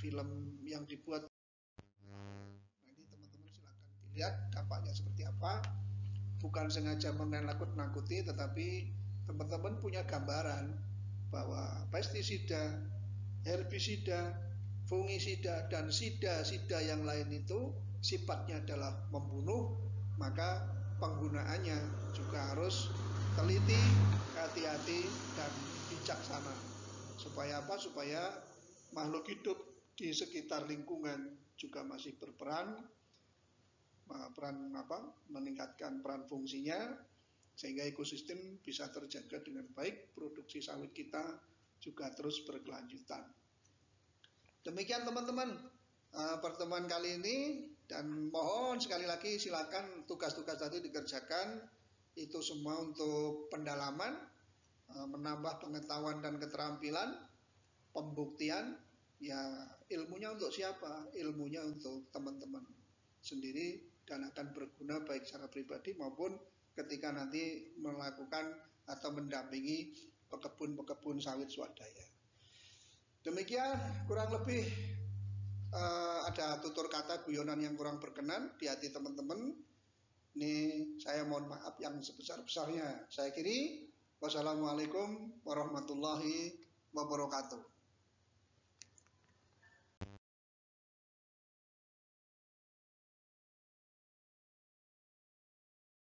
film yang dibuat. Nah, ini teman-teman silakan dilihat dampaknya seperti apa. Bukan sengaja menakut-nakuti, tetapi teman-teman punya gambaran bahwa pestisida, herbisida, fungisida, dan sida yang lain itu sifatnya adalah membunuh, maka penggunaannya juga harus teliti, hati-hati, dan bijaksana. Supaya apa? Supaya makhluk hidup di sekitar lingkungan juga masih berperan, meningkatkan peran fungsinya, sehingga ekosistem bisa terjaga dengan baik, produksi sawit kita juga terus berkelanjutan. Demikian teman-teman pertemuan kali ini, dan mohon sekali lagi silakan tugas-tugas tadi dikerjakan. Itu semua untuk pendalaman, menambah pengetahuan dan keterampilan, pembuktian. Ya, ilmunya untuk siapa? Ilmunya untuk teman-teman sendiri, dan akan berguna baik secara pribadi maupun ketika nanti melakukan atau mendampingi pekebun sawit swadaya. Demikian kurang lebih, ada tutur kata guyonan yang kurang berkenan di hati teman-teman. Ini saya mohon maaf yang sebesar-besarnya. Saya akhiri. Wassalamualaikum warahmatullahi wabarakatuh.